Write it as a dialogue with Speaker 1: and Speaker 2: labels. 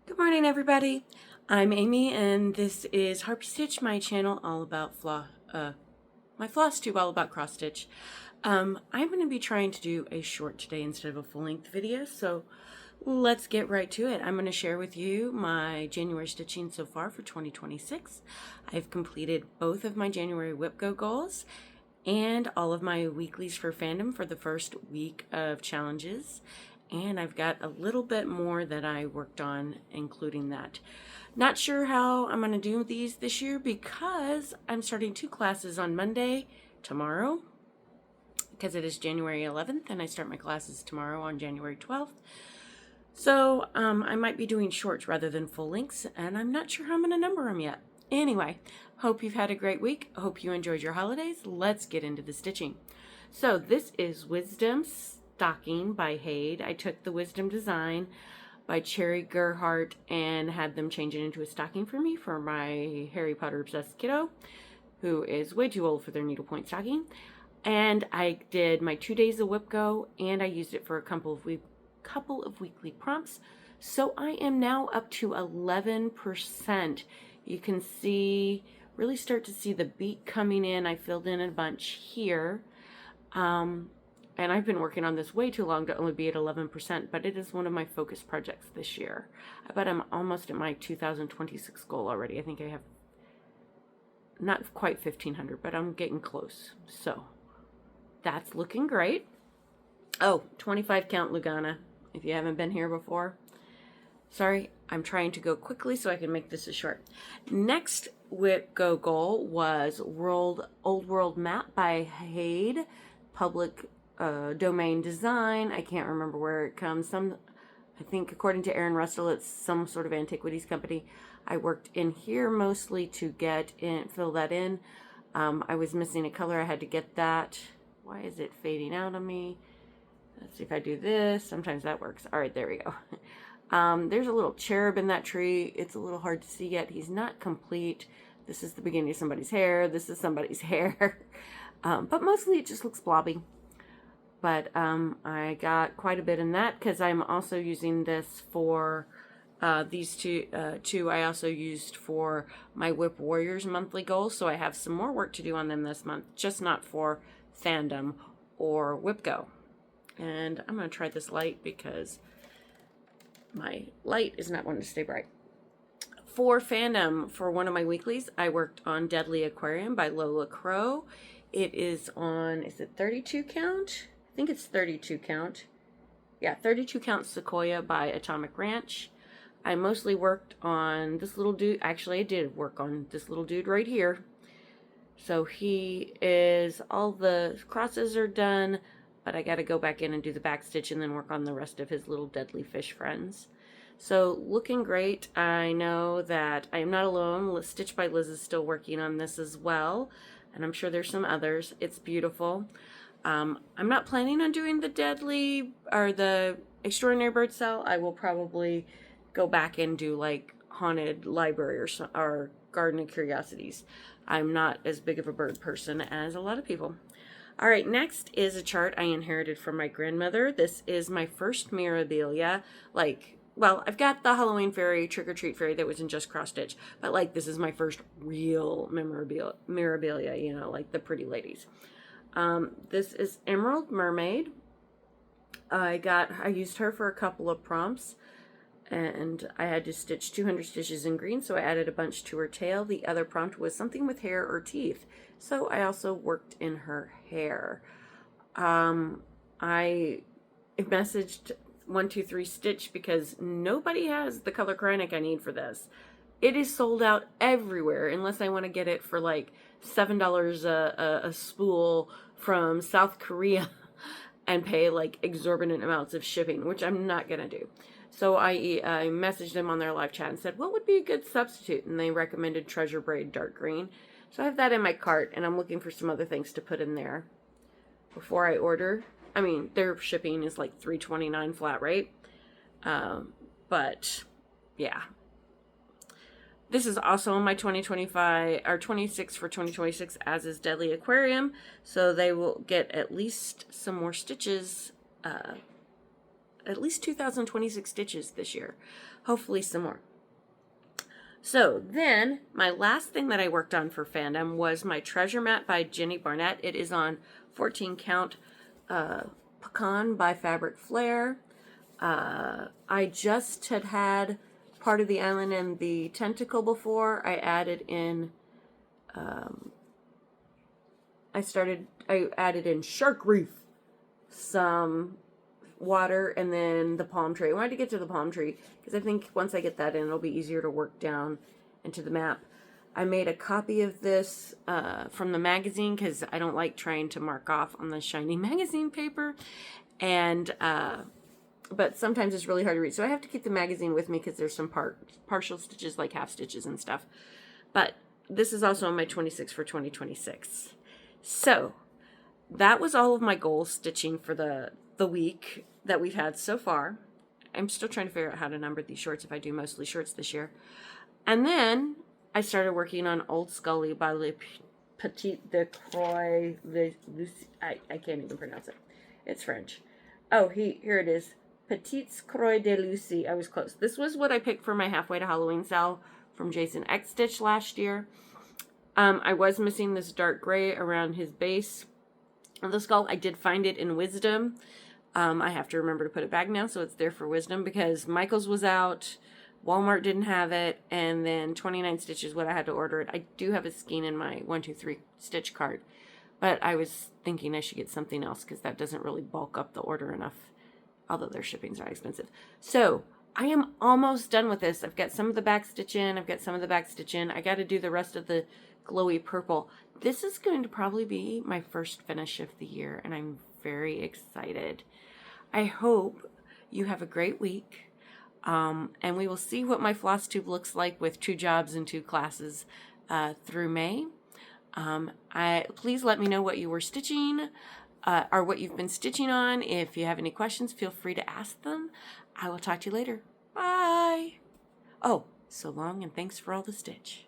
Speaker 1: Good morning, everybody. I'm Amy, and this is Harpy Stitch, my channel all about my Flosstube all about cross stitch. I'm going to be trying to do a short today instead of a full-length video, so let's get right to it. I'm going to share with you my January stitching so far for 2026. I've completed both of my January Whip Go goals and all of my weeklies for fandom for the first week of challenges. And I've got a little bit more that I worked on, including that. Not sure how I'm going to do these this year because I'm starting 2 classes on Monday, tomorrow, because it is January 11th, and I start my classes tomorrow on January 12th. So I might be doing shorts rather than full lengths, and I'm not sure how I'm going to number them yet. Anyway, hope you've had a great week. Hope you enjoyed your holidays. Let's get into the stitching. So this is Wisdom Stocking by Hade. I took the Wisdom design by Cherry Gerhardt and had them change it into a stocking for me for my Harry Potter obsessed kiddo, who is way too old for their needlepoint stocking. And I did my 2 days of Whip Go, and I used it for a couple of weekly prompts. So I am now up to 11%. You can see, really start to see the beat coming in. I filled in a bunch here. And I've been working on this way too long to only be at 11%, but it is one of my focus projects this year. I bet I'm almost at my 2026 goal already. I think I have not quite 1,500, but I'm getting close. So that's looking great. Oh, 25 count Lugana, if you haven't been here before. Sorry, I'm trying to go quickly so I can make this a short. Next Whip Go goal was Old World Map by Hade, public domain design. I can't remember where it comes. I think according to Aaron Russell, it's some sort of antiquities company. I worked in here mostly to fill that in. I was missing a color. I had to get that. Why is it fading out on me? Let's see if I do this. Sometimes that works. All right, there we go. There's a little cherub in that tree. It's a little hard to see yet. He's not complete. This is the beginning of somebody's hair. This is somebody's hair. But mostly it just looks blobby. But I got quite a bit in that because I'm also using this for these two I also used for my Whip Warriors monthly goals. So I have some more work to do on them this month, just not for fandom or Whip Go. And I'm going to try this light because my light is not wanting to stay bright. For fandom, for one of my weeklies, I worked on Deadly Aquarium by Lola Croix. It is on, is it 32 count? I think it's 32 count. Yeah, 32 count Sequoia by Atomic Ranch. I mostly worked on this little dude. Actually, I did work on this little dude right here. So he is, all the crosses are done, but I got to go back in and do the back stitch and then work on the rest of his little deadly fish friends. So looking great. I know that I am not alone. Stitch by Liz is still working on this as well, and I'm sure there's some others. It's beautiful. I'm not planning on doing the deadly or the extraordinary bird cell. I will probably go back and do like haunted library or garden of curiosities. I'm not as big of a bird person as a lot of people. All right, next is a chart I inherited from my grandmother. This is my first Mirabilia. Well, I've got the Halloween fairy, Trick or Treat fairy that was in just cross stitch, but this is my first real Mirabilia, you know, like the pretty ladies. This is Emerald Mermaid. I used her for a couple of prompts, and I had to stitch 200 stitches in green, so I added a bunch to her tail. The other prompt was something with hair or teeth, so I also worked in her hair. I messaged 123 Stitch because nobody has the color Kreinik I need for this. It is sold out everywhere unless I want to get it for like $7 a spool from South Korea and pay like exorbitant amounts of shipping, which I'm not going to do. So I messaged them on their live chat and said, what would be a good substitute? And they recommended Treasure Braid Dark Green. So I have that in my cart, and I'm looking for some other things to put in there before I order. I mean, their shipping is like $3.29 flat rate. But yeah. This is also on my 2025 or 26 for 2026, as is Deadly Aquarium. So they will get at least some more stitches at least 2,026 stitches this year. Hopefully some more. So then my last thing that I worked on for fandom was my treasure map by Jenny Barnett. It is on 14 count pecan by Fabric Flair. I just had part of the island and the tentacle before. I added in I added in shark reef, some water, and then the palm tree. I wanted to get to the palm tree because I think once I get that in, it'll be easier to work down into the map. I made a copy of this from the magazine because I don't like trying to mark off on the shiny magazine paper, and but sometimes it's really hard to read. So I have to keep the magazine with me because there's some partial stitches, like half stitches and stuff. But this is also on my 26 for 2026. So that was all of my goal stitching for the week that we've had so far. I'm still trying to figure out how to number these shorts if I do mostly shorts this year. And then I started working on Old Scully by Le Petit de Croix. Lucie. I can't even pronounce it. It's French. Oh, here it is. Petites Croix de Lucie. I was close. This was what I picked for my halfway to Halloween sale from Jason X Stitch last year. I was missing this dark gray around his base of the skull. I did find it in Wisdom. I have to remember to put it back now, so it's there for Wisdom, because Michael's was out, Walmart didn't have it, and then 29 stitches what I had to order it. I do have a skein in my 123 stitch card, but I was thinking I should get something else because that doesn't really bulk up the order enough, although their shipping's not expensive. So I am almost done with this. I've got some of the back stitch in. I've got some of the back stitch in. I got to do the rest of the glowy purple. This is going to probably be my first finish of the year, and I'm very excited. I hope you have a great week, and we will see what my Flosstube looks like with 2 jobs and 2 classes through May. Please let me know what you were stitching or what you've been stitching on. If you have any questions, feel free to ask them. I will talk to you later. Bye. Oh, so long, and thanks for all the stitch.